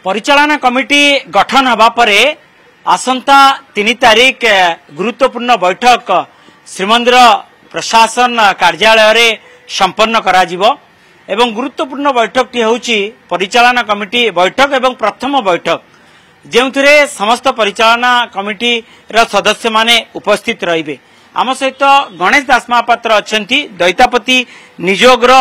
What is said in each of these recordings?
परिचालना committee गठन हवा परे आसंता 3 तारिख गुरुत्वपूर्ण बैठक श्रीमंदिर प्रशासन कार्यालय रे संपन्न करा जिवो एवं गुरुत्वपूर्ण बैठक टी होउची परिचालना कमिटी बैठक एवं प्रथम बैठक जेउथिरे समस्त परिचालना कमिटी रा सदस्य माने उपस्थित रहिबे। आम सहित गणेश दास महापात्र अछंती दैतापति निजोगर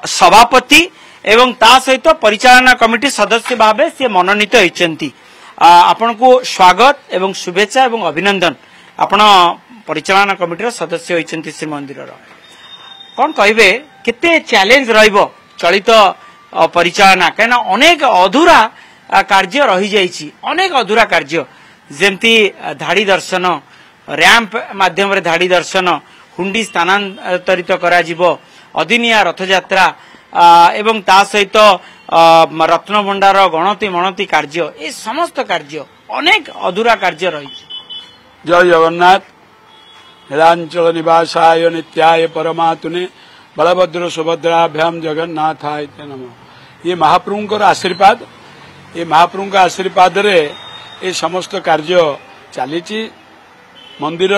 सभापति एवं ता सहित परिचालना कमिटी सदस्य भावे से मनोनीत होइचंती। आपण को स्वागत एवं शुभेच्छा एवं अभिनंदन। आपण परिचालना कमिटी सदस्य होइचंती श्रीमंदिर कौन कहबे केते चैलेंज रहिबो चलित परिचालना कहना अनेक अधूरा कार्य रही जाइछि अनेक अधूरा कार्य जेमती धाड़ी दर्शन रैंप माध्यम रे धाड़ी दर्शन हुंडी स्थानांतरित करा जिवो अदिनिया रथ यात्रा एवं ता सहित रत्न भंडार गणति मणति कार्य ए समस्त कार्य अनेक अधूरा कार्य रही। जय जगन्नाथ। नीलांचल निवासाय नित्याय परमात्मने बलभद्र सुभद्राभ्याम जगन्नाथाय नमः। ये महाप्रभुंकर आशीर्वाद ये महाप्रभु का आशीर्वाद रे ये समस्त कार्य चली मंदिर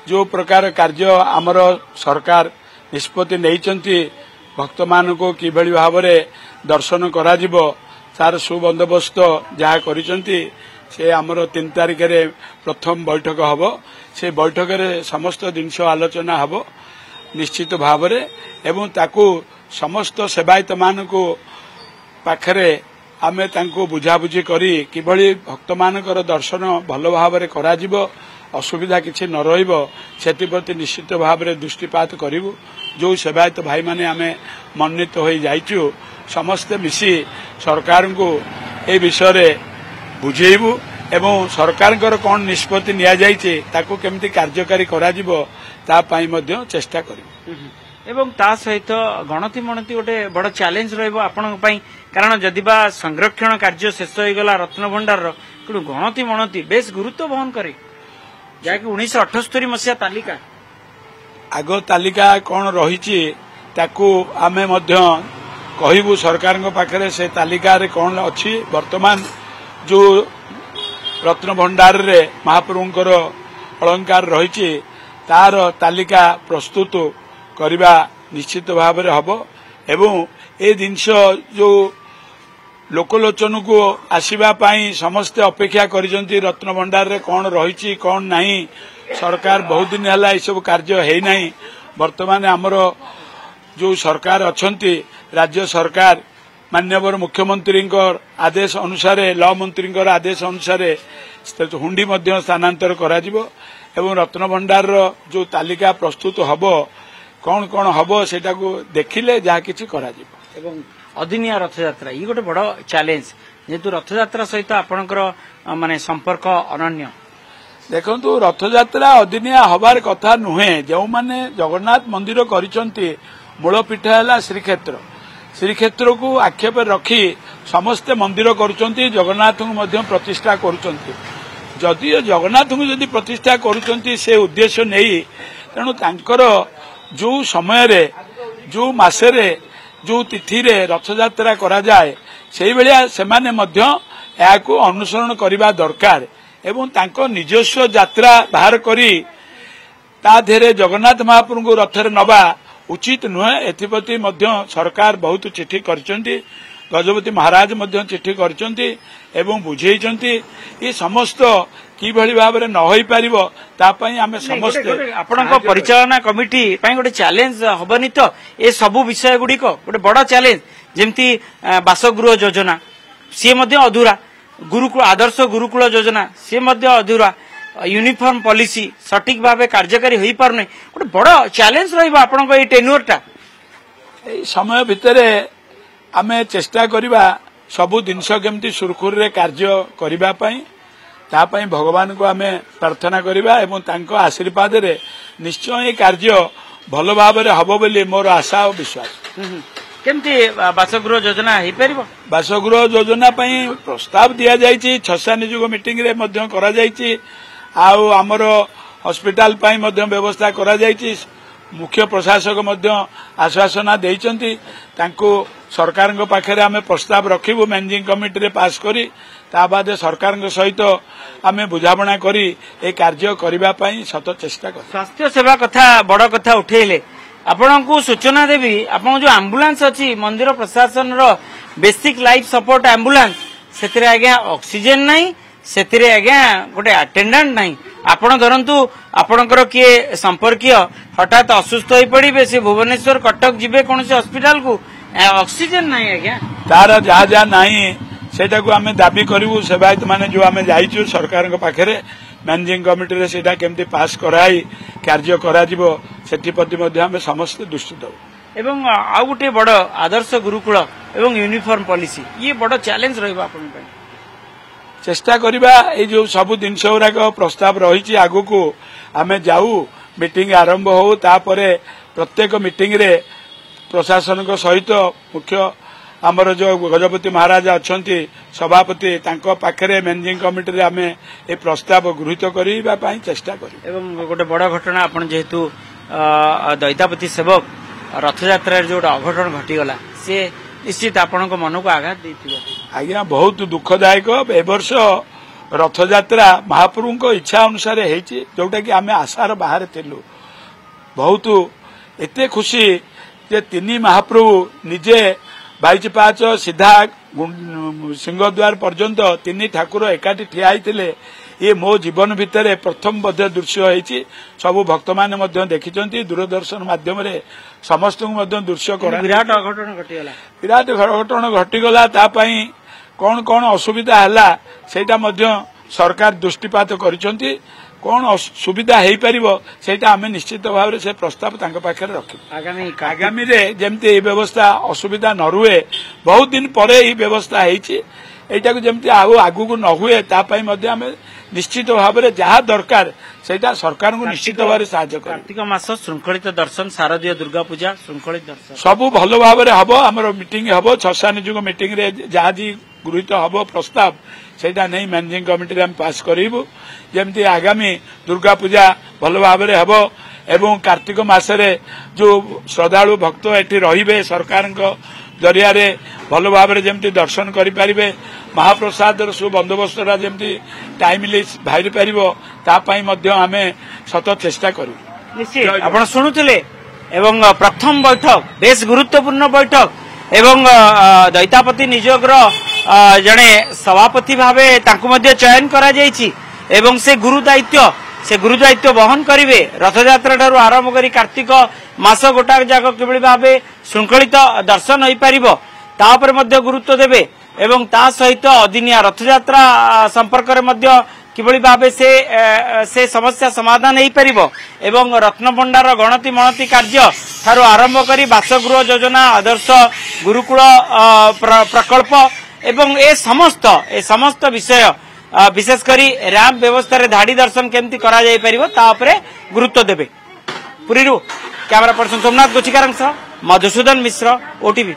जो प्रकार कार्य आमर सरकार निष्पत्ति नहीं भक्त मान को किभली भाव में दर्शन करा जिवो तार सुबंदोबस्त जहाँ करिसंती से आमर 3 तारिख रे प्रथम बैठक हबो। से बैठक रे समस्त जिनस आलोचना हबो निश्चित भाव में एवं ताकू समस्त सेवायत मान को पाखरे आमे तांको बुझाबुझी करी किभली भक्त मानकर दर्शन भल भाव में करा जिवो असुविधा किसी न रहिबो सेति प्रति निश्चित भाव में दृष्टिपात करिवु। जो सेवायत भाई माने आमे मनोनीत हो जाइछु समस्ते मिसी सरकार को ए विषय रे बुझेइबु एवं सरकार कौन निष्पत्ति निया जाइछे ताको केमती कार्यकारी करा जिवो ता पई मध्य चेष्टा करिवु। एवं ता सहित गणति मणति गोटे बड़ चैलेंज रहिबो आपन पई कारण जदिबा संरक्षण कार्य शेष हो गला रत्न भंडार कि गणति मणति बेस गुरुत्व वहन करे जाकि 1978 मसिया तालिका आग तालिका कौन रही ताकू आमे मध्य कहबू सरकार पाखरे से तालिका रे कौन अच्छी वर्तमान जो रत्न भंडार रे महाप्रभुंकर अलंकार रही तार तालिका प्रस्तुत करबा निश्चित भाव में हबो एवं ए जिनस जो लोकलोचन को आसीबा पाई समस्ते अपेक्षा करिसंती रत्न भंडार रे कौन रही कौन नहीं सरकार बहुत दिन है ये सब कार्य है नहीं। वर्तमान आमर जो सरकार अच्छी राज्य सरकार माननीय मुख्यमंत्री आदेश अनुसार लॉ मंत्री आदेश अनुसार हुंडी मध्य स्थानांतर करा जिवो एवं रत्न भंडार जो तालिका प्रस्तुत हबो कौन कौन हबो सेटा को देखिले जहाँ किछि करा जिवो। एवं अदिनिया रथ यात्रा ये गोटे बड़ चैलेंज जेतु रथ यात्रा सहित आपनकर माने संपर्क अनन्य। देखंतु रथ यात्रा अदिनिया हबार कथा नुहे जो माने जगन्नाथ मंदिर करिसंती मूलपीठ है श्रीक्षेत्र श्रीक्षेत्र को आक्षेप रखी समस्ते मंदिर करुचंती जगन्नाथ को मध्य प्रतिष्ठा करुचंती जदि जगन्नाथ को जदि प्रतिष्ठा करुचंती से उद्देश्य नहीं तेणु तांकर जो समय रे जो मासरे जो तिथि रे रथ यात्रा करा जाए सेही बेलिया सेमाने मध्य याको अनुसरण करबा दरकार एवं तांको निजस्व यात्रा बाहर करी ता धेरे जगन्नाथ महाप्रभु को रथरे नबा उचित नुहे। एथिप्रति मध्य सरकार बहुत चिठी करचंती गजपति महाराज मध्य चिठी करचंती एवं बुझेइचंती ये समस्त किभली भाव में न होई परिबो ता पई आमे समस्त आपनका परिचालना कमिटी पई गोटे चैलेंज हबनी तो ए सबु विषय गुडी को गोटे बड़ा चैलेंज जेमती बासगृह योजना सी मध्य अधूरा गुरुकुल आदर्श गुरुकुल योजना सी मध्य अधूरा यूनिफॉर्म पॉलिसी सटीक भाव कार्यकारी हो पारने गोटे बड़ चैलेंज रहिबो आपनका ए टेन्योरटा ए समय भितरे आमे चेष्टा करिबा सबु जिनस केमती सुरखुर रे कार्य करिबा पई ता पई भगवान को आमे प्रार्थना करिबा एवं तांको आशीर्वाद रे निश्चय ए कार्य भल भाव रे हबो बोली मोर आशा और विश्वास। केमती बासगृह योजना हो पार बासगृह योजना पई प्रस्ताव दिया जाइछि 6 निजुग मीटिंग रे मध्य करा जाइछि आउ आमर हॉस्पिटल पई मध्य व्यवस्था करा जाइछि मुख्य प्रशासक मध्य आश्वासना देइचंती तांको सरकार पाखे आम प्रस्ताव रखिबु मैनेजिंग कमिटी रे पास करी ता बाद सरकार सहित आम बुझाणा करी ए कार्य करबा पई सत चेष्टा कर। स्वास्थ्य सेवा कथा बड़ कथा उठेले आपण को सूचना देवी आपण जो एम्बुलेंस अछि मंदिर प्रशासन रो बेसिक लाइफ सपोर्ट एम्बुलेंस सेतिरे आज्ञा ऑक्सीजन नहीं सेतिरे आज्ञा गोटे अटेंडेंट नहीं आपण धरंतु आपणकर किए संपर्कीय हठात असुस्थ होई पड़िबे से भुवनेश्वर कटक जिबे कोन से हॉस्पिटल को ऑक्सीजन नहीं आज्ञा तार जहा जहा नहीं सेटा को आमे दाबी करिवु सेवायत माने जो आमे जाइछु सरकार के पाखरे मैनेजिंग कमिटी रे सेटा केमती पास कराई कार्य करा जिवो सेठी प्रति मध्ये आमे समस्त दृष्टि दउ एवं आउ गोटे बड़ आदर्श गुरुकुल एवं यूनिफॉर्म पॉलिसी ये बड़ चैलेंज रहबा आपन पे चेष्टा करिबा ए जो सब जिनस गुराक प्रस्ताव रही आगु को आमे जाऊ मीटिंग आरंभ हो तापरे प्रत्येक मीटिंग रे प्रशासन को सहित मुख्य आमर जो गजपति महाराज अच्छा सभापति तांको पाखरे मैनेजिंग कमिटी रे आमे ए प्रस्ताव गृहीत करिबा पई चेष्टा करी एवं गोटे बड़ घटना आपण जेहेतु दैतापति सेवक रथयात्रा जो अघटन घटीगला से निश्चित आपण मन को आघात देथिबो। आज्ञा बहुत दुखदायक ए वर्ष रथयात्रा महाप्रभु को इच्छा अनुसार हेची जोटा कि आमे आशार बाहर थिलु बहुत एते खुशी जे तीन महाप्रभु निजे 22 सीधा सिंहद्वार पर्यंत तीन ठाकुर एकाठी ठिया होइतिले ये मो जीवन भितर प्रथम बध्य दृश्य होइछि सब भक्त माने मध्य देखिचंती दूरदर्शन माध्यम रे समस्त मध्य दृश्य करा विराट अघटन घटीगला विराट घटन घटीगला ता पई कौन कौन असुविधा हला सेटा मध्य सरकार दृष्टिपात करिसंती कौन सुविधा हेई परिबो सेटा हमें निश्चित भाव से प्रस्ताव तांको पाखे रखिबो आगामी रे जेमती ए व्यवस्था असुविधा न रुए बहुत दिन परे ई व्यवस्था हेची एटा को जेमती आगु को न हुए ता पई मध्य हमें निश्चित भाव में जहाँ दरकार सेटा सरकार को निश्चित भाव साहाय्य कर। कार्तिक मास श्रृंखलित दर्शन शारदीय दुर्गा पूजा श्रृंखलित दर्शन सबू भल भाव में हम आमर मीटिंग हम 6 निजुग मीटिंग रे जहाँ जी गृहीत हम प्रस्ताव सेटा नहीं मैनेजिंग कमिटी रे हम पास करिबु जेमती आगामी दुर्गा पूजा भल भाव में हम एवं कार्तिक मासरे जो श्रद्धालु भक्त एठी रहिबे सरकार जरिया रे भल भाव में जमती दर्शन करें महाप्रसाद सुबंदोबस्त जमती टाइमली बाहरी पार आम सत चेष्टा करूँ। निश्चित आपण शुणुले एवं प्रथम बैठक बेस गुरुत्वपूर्ण बैठक एवं दैतापति निजोग जड़े सभापति भावे चयन करा जायछि एवं से गुरुदायित्व वहन करिवे रथयात्रा ठारू आरंभ करी कार्तिक मास गोटा जाक किभଳି भावे श्रृंखलित दर्शन होई परिबो ता पर मध्य गुरुत्व देबे एवं ता सहित अदिनिया रथयात्रा संपर्क रे मध्य किभଳି भावे से समस्या समाधान होई परिबो एवं रत्नभंडार गणति मणति कार्य ठारू आरंभ करी बासगृह योजना आदर्श गुरुकुल प्रकल्प एवं ए समस्त विषय विशेष करी रैंप व्यवस्था रे धाड़ी दर्शन केमती करा जाई परिबो ता उपरे गुरुत्व देबे। पुरीरू कैमरा पर्सन सोमनाथ गोचिकारंग मधुसूदन मिश्र ओटीवी।